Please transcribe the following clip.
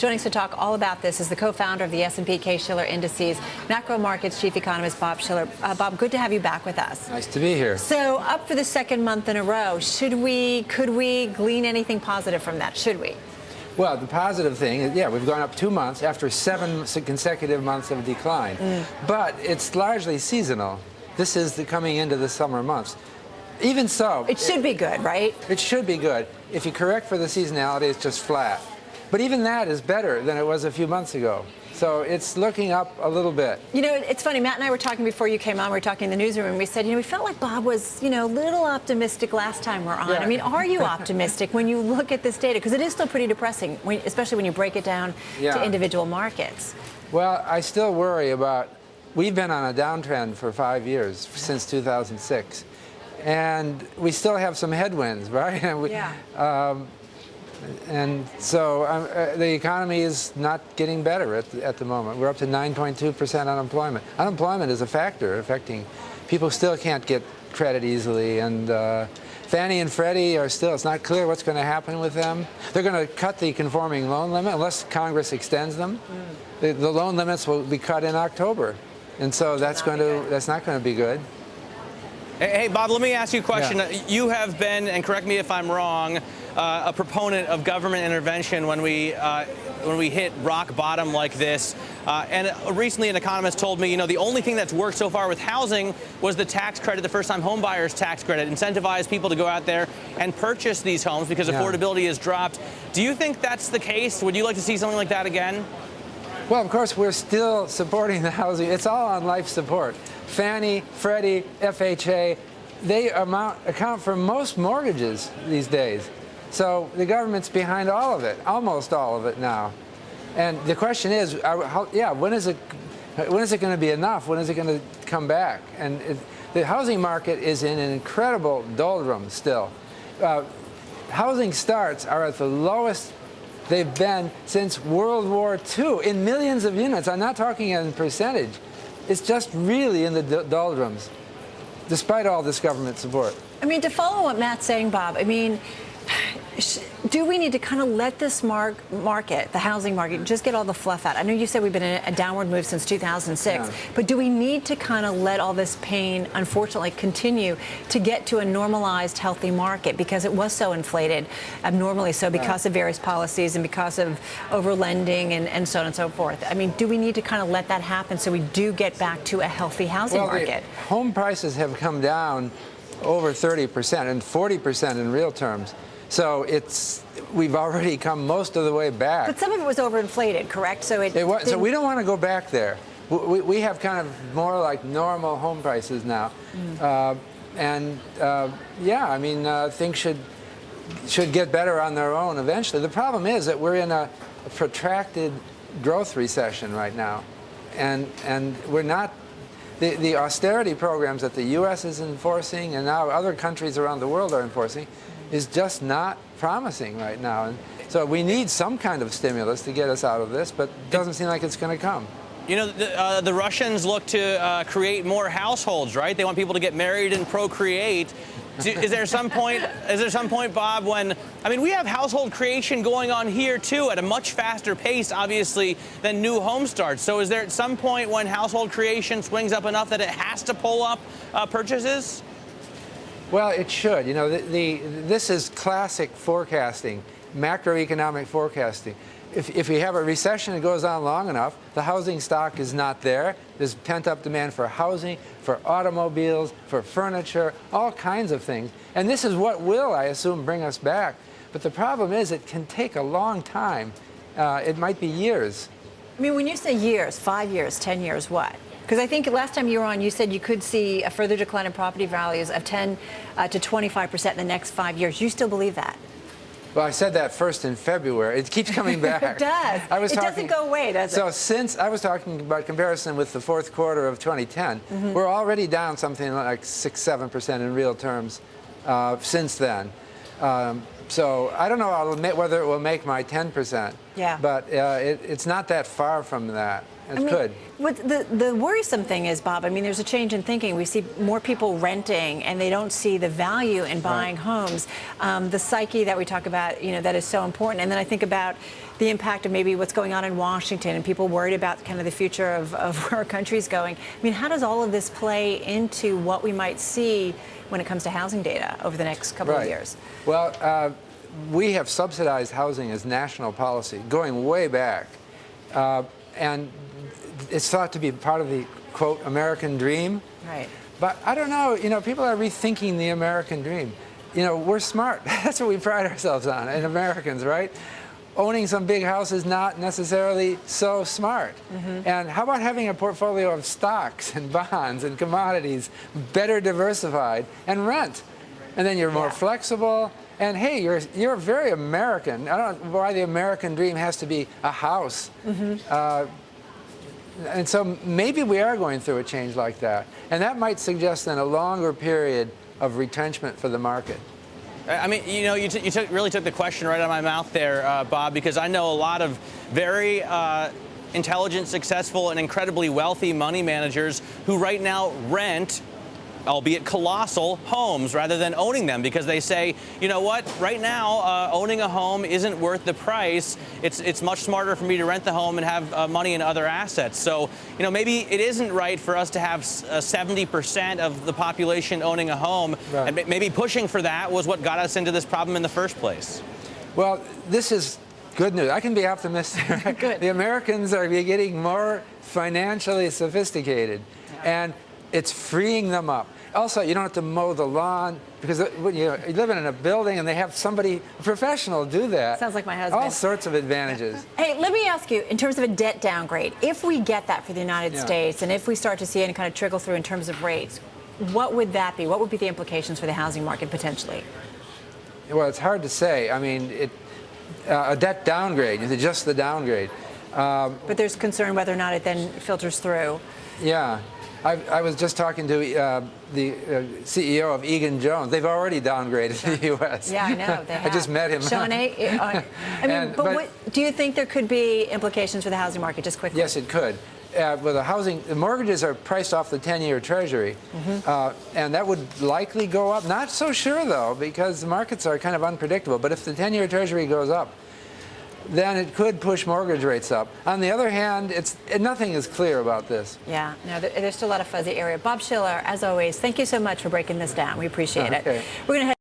Joining us to talk all about this is the co-founder of the S&P Case-Shiller Indices, Macro Markets Chief Economist Bob Shiller. Bob, good to have you back with us. Nice to be here. So, up for the second month in a row. Could we glean anything positive from that? Should we? Well, the positive thing is, we've gone up 2 months after 7 consecutive months of decline. But it's largely seasonal. This is coming into the summer months. Even so, it should be good, right? It should be good. If you correct for the seasonality, it's just flat. But even that is better than it was a few months ago. So it's looking up a little bit. You know, it's funny. Matt and I were talking before you came on. We were talking in the newsroom, and we said, we felt like Bob was, a little optimistic last time we're on. Yeah. I mean, are you optimistic when you look at this data? Because it is still pretty depressing, especially when you break it down to individual markets. Well, I still worry about. We've been on a downtrend for 5 years, since 2006. And we still have some headwinds, right? And so the economy is not getting better at the moment. We're up to 9.2% unemployment. Unemployment is a factor affecting people. Still can't get credit easily, and Fannie and Freddie are still. It's not clear what's going to happen with them. They're going to cut the conforming loan limit unless Congress extends them. The loan limits will be cut in October, and so that's not going to be good. Hey, Bob, let me ask you a question. Yeah. You have been, and correct me if I'm wrong, a proponent of government intervention when we hit rock bottom like this. And recently an economist told me, the only thing that's worked so far with housing was the tax credit, the first-time home buyers tax credit, incentivized people to go out there and purchase these homes because affordability has dropped. Do you think that's the case? Would you like to see something like that again? Well, of course, we're still supporting the housing. It's all on life support. Fannie, Freddie, FHA, they account for most mortgages these days. So the government's behind all of it, almost all of it now. And the question is, when is it going to be enough? When is it going to come back? And the housing market is in an incredible doldrum still. Housing starts are at the lowest they've been since World War II in millions of units. I'm not talking in percentage. It's just really in the doldrums, despite all this government support. I mean, to follow what Matt's saying, Bob, do we need to kind of let this market, the housing market, just get all the fluff out? I know you said we've been in a downward move since 2006, but do we need to kind of let all this pain, unfortunately, continue to get to a normalized, healthy market? Because it was so inflated, abnormally so, because of various policies and because of overlending and so on and so forth. I mean, do we need to kind of let that happen so we do get back to a healthy housing market? Home prices have come down over 30% and 40% in real terms. So we've already come most of the way back. But some of it was overinflated, correct? So so we don't want to go back there. We have kind of more like normal home prices now, things should get better on their own eventually. The problem is that we're in a protracted growth recession right now, and we're not. The austerity programs that the U.S. is enforcing and now other countries around the world are enforcing is just not promising right now. And so we need some kind of stimulus to get us out of this, but it doesn't seem like it's going to come. The Russians look to create more households, right? They want people to get married and procreate. Is there some point, Bob, when, we have household creation going on here, too, at a much faster pace, obviously, than new home starts. So is there at some point when household creation swings up enough that it has to pull up purchases? Well, it should. This is classic forecasting, macroeconomic forecasting. If we have a recession that goes on long enough, the housing stock is not there. There's pent-up demand for housing, for automobiles, for furniture, all kinds of things. And this is what will, I assume, bring us back. But the problem is it can take a long time. It might be years. When you say years, 5 years, 10 years, what? Because I think last time you were on, you said you could see a further decline in property values of 10 to 25% in the next 5 years. You still believe that? Well, I said that first in February. It keeps coming back. It does. It doesn't go away, does it? So since I was talking about comparison with the fourth quarter of 2010, we're already down something like 6-7% in real terms since then. So I don't know whether it will make my 10%. Yeah. But it's not that far from that. It could. What the worrisome thing is, Bob, I mean, there's a change in thinking. We see more people renting, and they don't see the value in buying homes. The psyche that we talk about, that is so important. And then I think about the impact of maybe what's going on in Washington and people worried about kind of the future of where our country's going. I mean, how does all of this play into what we might see when it comes to housing data over the next couple of years? Well, we have subsidized housing as national policy going way back. And it's thought to be part of the, quote, American dream. Right. But I don't know, people are rethinking the American dream. We're smart. That's what we pride ourselves on, in Americans, right? Owning some big house is not necessarily so smart. And how about having a portfolio of stocks and bonds and commodities better diversified and rent? And then you're more flexible. And hey, you're very American. I don't know why the American dream has to be a house. And so maybe we are going through a change like that. And that might suggest then a longer period of retrenchment for the market. I mean, you really took the question right out of my mouth there, Bob, because I know a lot of very intelligent, successful, and incredibly wealthy money managers who right now rent, albeit colossal, homes rather than owning them, because they say, you know what, right now owning a home isn't worth the price. It's much smarter for me to rent the home and have money in other assets. So, maybe it isn't right for us to have 70% of the population owning a home. Right. And maybe pushing for that was what got us into this problem in the first place. Well, this is good news. I can be optimistic. Good. The Americans are getting more financially sophisticated. And it's freeing them up. Also, you don't have to mow the lawn because you're living in a building and they have somebody, a professional, do that. Sounds like my husband. All sorts of advantages. Hey, let me ask you, in terms of a debt downgrade, if we get that for the United States and if we start to see any kind of trickle through in terms of rates, what would that be? What would be the implications for the housing market potentially? Well, it's hard to say. I mean, a debt downgrade, just the downgrade. But there's concern whether or not it then filters through. Yeah. I was just talking to the CEO of Egan Jones. They've already downgraded the U.S. Yeah, I know. They have. I just met him. Sean but do you think there could be implications for the housing market, just quickly? Yes, it could. With the mortgages are priced off the 10-year Treasury, and that would likely go up. Not so sure, though, because the markets are kind of unpredictable. But if the 10-year Treasury goes up, then it could push mortgage rates up. On the other hand, nothing is clear about this. Yeah, no, there's still a lot of fuzzy area. Bob Shiller, as always, thank you so much for breaking this down. We appreciate it. We're going to head